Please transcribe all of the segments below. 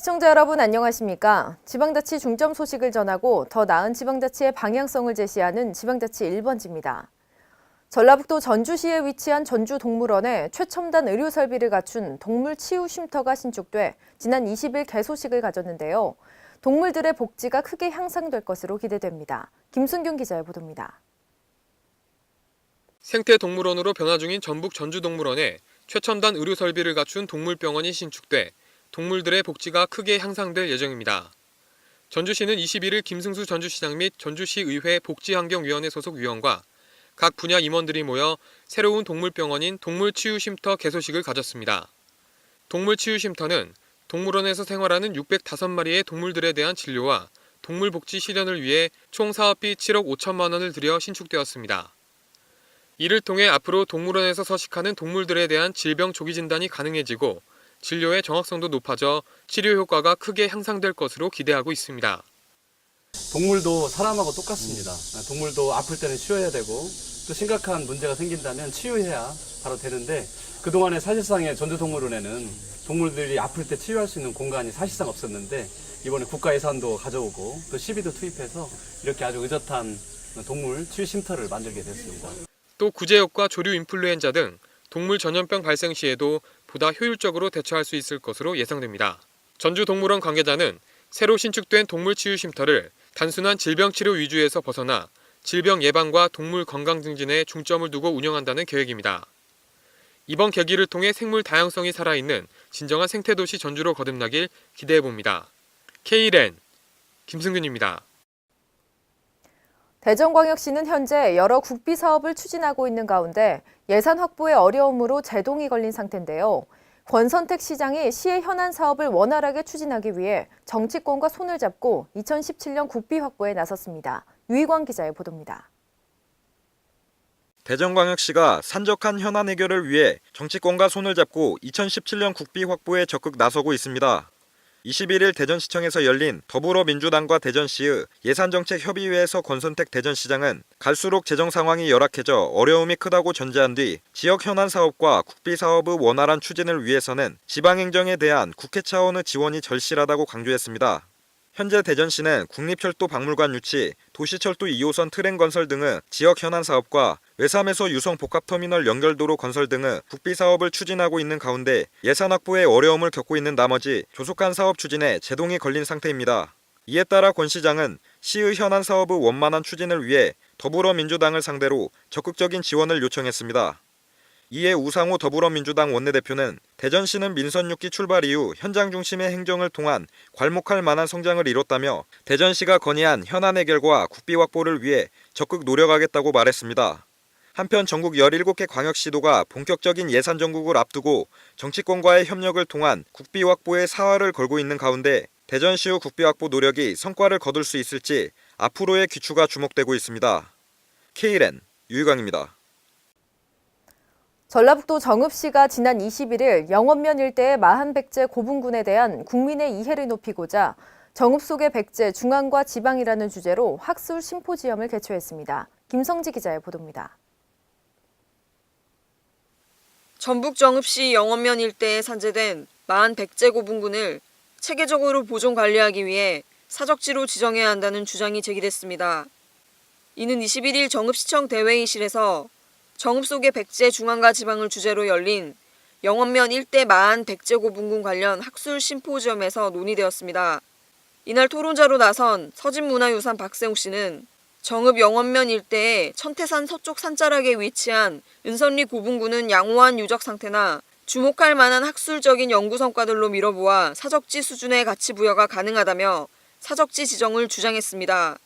시청자 여러분 안녕하십니까? 지방자치 중점 소식을 전하고 더 나은 지방자치의 방향성을 제시하는 지방자치 1번지입니다. 전라북도 전주시에 위치한 전주동물원에 최첨단 의료 설비를 갖춘 동물 치유 쉼터가 신축돼 지난 20일 개소식을 가졌는데요. 동물들의 복지가 크게 향상될 것으로 기대됩니다. 김순균 기자의 보도입니다. 생태동물원으로 변화 중인 전북 전주동물원에 최첨단 의료 설비를 갖춘 동물병원이 신축돼 동물들의 복지가 크게 향상될 예정입니다. 전주시는 21일 김승수 전주시장 및 전주시의회 복지환경위원회 소속 위원과 각 분야 임원들이 모여 새로운 동물병원인 동물치유쉼터 개소식을 가졌습니다. 동물치유쉼터는 동물원에서 생활하는 605마리의 동물들에 대한 진료와 동물복지 실현을 위해 총 사업비 7억 5천만 원을 들여 신축되었습니다. 이를 통해 앞으로 동물원에서 서식하는 동물들에 대한 질병 조기 진단이 가능해지고 진료의 정확성도 높아져 치료 효과가 크게 향상될 것으로 기대하고 있습니다. 동물도 사람하고 똑같습니다. 동물도 아플 때는 쉬어야 되고 또 심각한 문제가 생긴다면 치유해야 바로 되는데 그동안에 사실상의 전주동물원에는 동물들이 아플 때 치유할 수 있는 공간이 사실상 없었는데 이번에 국가 예산도 가져오고 또 시비도 투입해서 이렇게 아주 의젓한 동물 치유 쉼터를 만들게 됐습니다. 또 구제역과 조류 인플루엔자 등 동물 전염병 발생 시에도 보다 효율적으로 대처할 수 있을 것으로 예상됩니다. 전주동물원 관계자는 새로 신축된 동물치유 쉼터를 단순한 질병 치료 위주에서 벗어나 질병 예방과 동물 건강 증진에 중점을 두고 운영한다는 계획입니다. 이번 계기를 통해 생물 다양성이 살아있는 진정한 생태도시 전주로 거듭나길 기대해봅니다. K랜 김승균입니다. 대전광역시는 현재 여러 국비 사업을 추진하고 있는 가운데 예산 확보에 어려움으로 제동이 걸린 상태인데요. 권선택 시장이 시의 현안 사업을 원활하게 추진하기 위해 정치권과 손을 잡고 2017년 국비 확보에 나섰습니다. 유희광 기자의 보도입니다. 대전광역시가 산적한 현안 해결을 위해 정치권과 손을 잡고 2017년 국비 확보에 적극 나서고 있습니다. 21일 대전시청에서 열린 더불어민주당과 대전시의 예산정책협의회에서 권선택 대전시장은 갈수록 재정 상황이 열악해져 어려움이 크다고 전제한 뒤 지역 현안 사업과 국비 사업의 원활한 추진을 위해서는 지방행정에 대한 국회 차원의 지원이 절실하다고 강조했습니다. 현재 대전시는 국립철도 박물관 유치, 도시철도 2호선 트램 건설 등의 지역 현안 사업과 외삼에서 유성 복합터미널 연결도로 건설 등의 국비 사업을 추진하고 있는 가운데 예산 확보에 어려움을 겪고 있는 나머지 조속한 사업 추진에 제동이 걸린 상태입니다. 이에 따라 권 시장은 시의 현안 사업의 원만한 추진을 위해 더불어민주당을 상대로 적극적인 지원을 요청했습니다. 이에 우상호 더불어민주당 원내대표는 대전시는 민선 6기 출발 이후 현장 중심의 행정을 통한 괄목할 만한 성장을 이뤘다며 대전시가 건의한 현안 해결과 국비 확보를 위해 적극 노력하겠다고 말했습니다. 한편 전국 17개 광역시도가 본격적인 예산 전국을 앞두고 정치권과의 협력을 통한 국비 확보에 사활을 걸고 있는 가운데 대전시의 국비 확보 노력이 성과를 거둘 수 있을지 앞으로의 귀추가 주목되고 있습니다. K랜 유희광입니다. 전라북도 정읍시가 지난 21일 영원면 일대의 마한백제 고분군에 대한 국민의 이해를 높이고자 정읍 속의 백제 중앙과 지방이라는 주제로 학술 심포지엄을 개최했습니다. 김성지 기자의 보도입니다. 전북 정읍시 영원면 일대에 산재된 마한백제 고분군을 체계적으로 보존 관리하기 위해 사적지로 지정해야 한다는 주장이 제기됐습니다. 이는 21일 정읍시청 대회의실에서 정읍 속의 백제 중앙과 지방을 주제로 열린 영원면 일대 마한 백제 고분군 관련 학술 심포지엄에서 논의되었습니다. 이날 토론자로 나선 서진문화유산 박세웅 씨는 정읍 영원면 일대의 천태산 서쪽 산자락에 위치한 은선리 고분군은 양호한 유적 상태나 주목할 만한 학술적인 연구 성과들로 미뤄보아 사적지 수준의 가치 부여가 가능하다며 사적지 지정을 주장했습니다.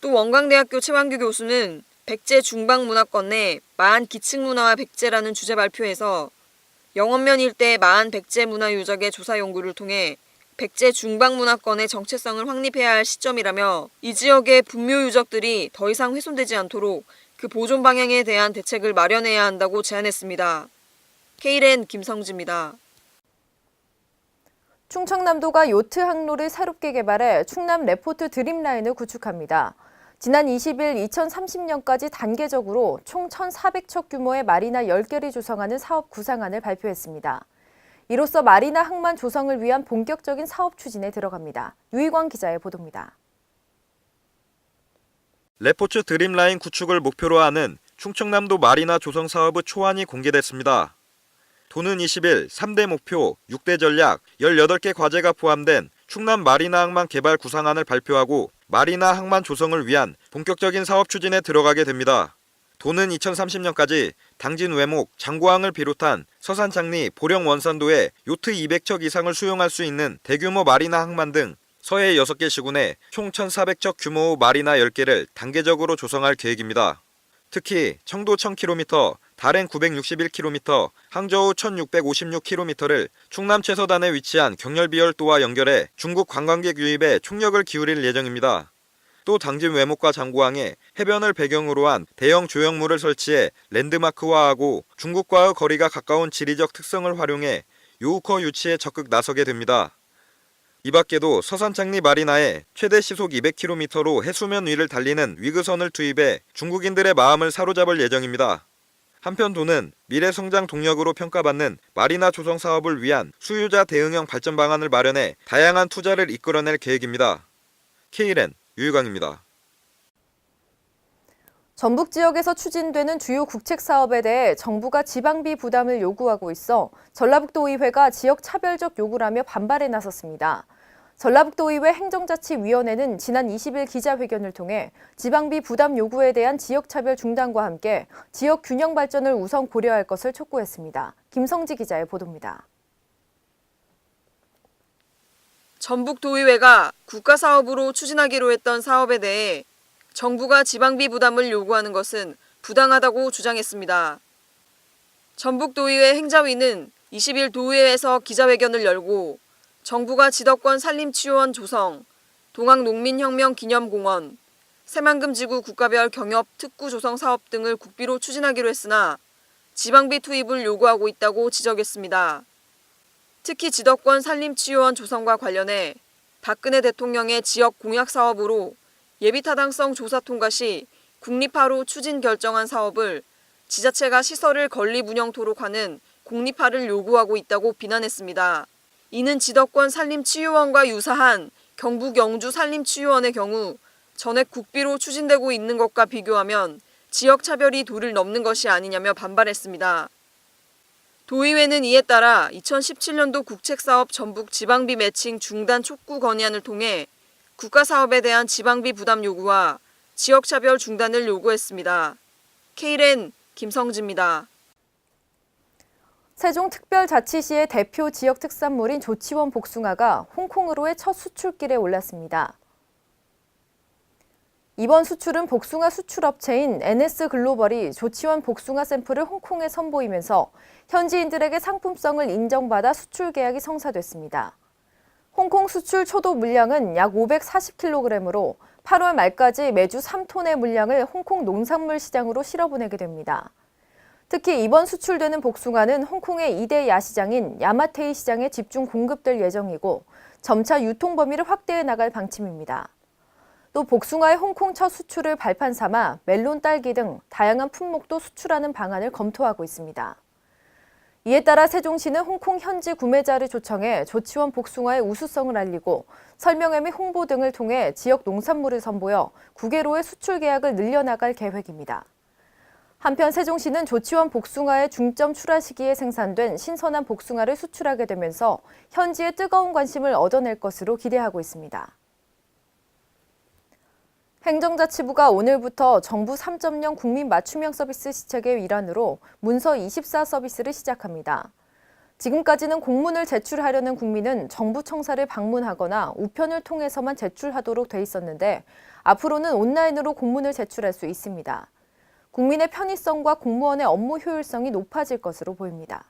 또 원광대학교 최완규 교수는 백제 중방문화권 내 마한 기층문화와 백제라는 주제 발표에서 영원면 일대 마한 백제 문화 유적의 조사 연구를 통해 백제 중방문화권의 정체성을 확립해야 할 시점이라며 이 지역의 분묘 유적들이 더 이상 훼손되지 않도록 그 보존 방향에 대한 대책을 마련해야 한다고 제안했습니다. K랜 김성지입니다. 충청남도가 요트 항로를 새롭게 개발해 충남 레포트 드림라인을 구축합니다. 지난 20일 2030년까지 단계적으로 총 1,400척 규모의 마리나 10개를 조성하는 사업 구상안을 발표했습니다. 이로써 마리나 항만 조성을 위한 본격적인 사업 추진에 들어갑니다. 유희광 기자의 보도입니다. 레포츠 드림라인 구축을 목표로 하는 충청남도 마리나 조성 사업의 초안이 공개됐습니다. 도는 20일 3대 목표, 6대 전략, 18개 과제가 포함된 충남 마리나 항만 개발 구상안을 발표하고 마리나 항만 조성을 위한 본격적인 사업 추진에 들어가게 됩니다. 도는 2030년까지 당진 외목, 장고항을 비롯한 서산 장리, 보령 원산도에 요트 200척 이상을 수용할 수 있는 대규모 마리나 항만 등 서해 6개 시군에 총 1,400척 규모의 마리나 10개를 단계적으로 조성할 계획입니다. 특히 청도 1000km, 다롄 961km, 항저우 1656km를 충남 최서단에 위치한 경렬비열도와 연결해 중국 관광객 유입에 총력을 기울일 예정입니다. 또 당진 외목과 장고항에 해변을 배경으로 한 대형 조형물을 설치해 랜드마크화하고 중국과의 거리가 가까운 지리적 특성을 활용해 요우커 유치에 적극 나서게 됩니다. 이 밖에도 서산장리 마리나에 최대 시속 200km로 해수면 위를 달리는 위그선을 투입해 중국인들의 마음을 사로잡을 예정입니다. 한편 도는 미래 성장 동력으로 평가받는 마리나 조성 사업을 위한 수요자 대응형 발전 방안을 마련해 다양한 투자를 이끌어낼 계획입니다. K랜 유희광입니다. 전북 지역에서 추진되는 주요 국책 사업에 대해 정부가 지방비 부담을 요구하고 있어 전라북도의회가 지역 차별적 요구라며 반발에 나섰습니다. 전라북도의회 행정자치위원회는 지난 20일 기자회견을 통해 지방비 부담 요구에 대한 지역차별 중단과 함께 지역 균형 발전을 우선 고려할 것을 촉구했습니다. 김성지 기자의 보도입니다. 전북도의회가 국가사업으로 추진하기로 했던 사업에 대해 정부가 지방비 부담을 요구하는 것은 부당하다고 주장했습니다. 전북도의회 행자위는 20일 도의회에서 기자회견을 열고 정부가 지덕권 산림치유원 조성, 동학농민혁명기념공원, 새만금지구 국가별 경협 특구 조성 사업 등을 국비로 추진하기로 했으나 지방비 투입을 요구하고 있다고 지적했습니다. 특히 지덕권 산림치유원 조성과 관련해 박근혜 대통령의 지역 공약 사업으로 예비타당성 조사 통과 시 국립화로 추진 결정한 사업을 지자체가 시설을 건립 운영토록 하는 공립화를 요구하고 있다고 비난했습니다. 이는 지덕권 산림치유원과 유사한 경북 영주 산림치유원의 경우 전액 국비로 추진되고 있는 것과 비교하면 지역 차별이 도를 넘는 것이 아니냐며 반발했습니다. 도의회는 이에 따라 2017년도 국책사업 전북 지방비 매칭 중단 촉구 건의안을 통해 국가사업에 대한 지방비 부담 요구와 지역차별 중단을 요구했습니다. K랜 김성지입니다. 세종특별자치시의 대표 지역 특산물인 조치원 복숭아가 홍콩으로의 첫 수출길에 올랐습니다. 이번 수출은 복숭아 수출업체인 NS글로벌이 조치원 복숭아 샘플을 홍콩에 선보이면서 현지인들에게 상품성을 인정받아 수출 계약이 성사됐습니다. 홍콩 수출 초도 물량은 약 540kg으로 8월 말까지 매주 3톤의 물량을 홍콩 농산물 시장으로 실어보내게 됩니다. 특히 이번 수출되는 복숭아는 홍콩의 2대 야시장인 야마테이 시장에 집중 공급될 예정이고 점차 유통 범위를 확대해 나갈 방침입니다. 또 복숭아의 홍콩 첫 수출을 발판 삼아 멜론, 딸기 등 다양한 품목도 수출하는 방안을 검토하고 있습니다. 이에 따라 세종시는 홍콩 현지 구매자를 초청해 조치원 복숭아의 우수성을 알리고 설명회 및 홍보 등을 통해 지역 농산물을 선보여 국외로의 수출 계약을 늘려나갈 계획입니다. 한편 세종시는 조치원 복숭아의 중점 출하 시기에 생산된 신선한 복숭아를 수출하게 되면서 현지의 뜨거운 관심을 얻어낼 것으로 기대하고 있습니다. 행정자치부가 오늘부터 정부 3.0 국민 맞춤형 서비스 시책의 일환으로 문서 24 서비스를 시작합니다. 지금까지는 공문을 제출하려는 국민은 정부 청사를 방문하거나 우편을 통해서만 제출하도록 돼 있었는데 앞으로는 온라인으로 공문을 제출할 수 있습니다. 국민의 편의성과 공무원의 업무 효율성이 높아질 것으로 보입니다.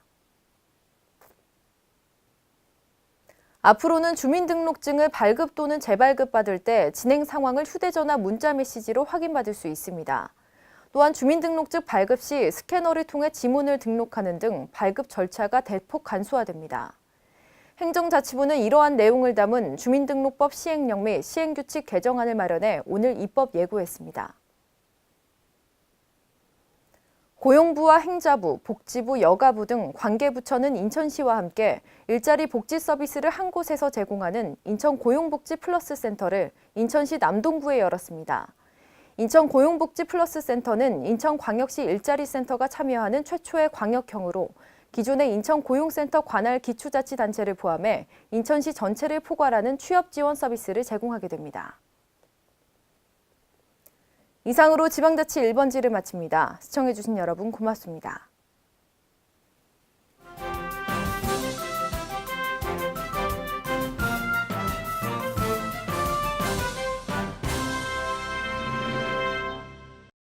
앞으로는 주민등록증을 발급 또는 재발급 받을 때 진행 상황을 휴대전화 문자 메시지로 확인받을 수 있습니다. 또한 주민등록증 발급 시 스캐너를 통해 지문을 등록하는 등 발급 절차가 대폭 간소화됩니다. 행정자치부는 이러한 내용을 담은 주민등록법 시행령 및 시행규칙 개정안을 마련해 오늘 입법 예고했습니다. 고용부와 행자부, 복지부, 여가부 등 관계부처는 인천시와 함께 일자리 복지 서비스를 한 곳에서 제공하는 인천 고용복지 플러스 센터를 인천시 남동구에 열었습니다. 인천 고용복지 플러스 센터는 인천광역시 일자리센터가 참여하는 최초의 광역형으로 기존의 인천 고용센터 관할 기초자치단체를 포함해 인천시 전체를 포괄하는 취업 지원 서비스를 제공하게 됩니다. 이상으로 지방자치 1번지를 마칩니다. 시청해주신 여러분 고맙습니다.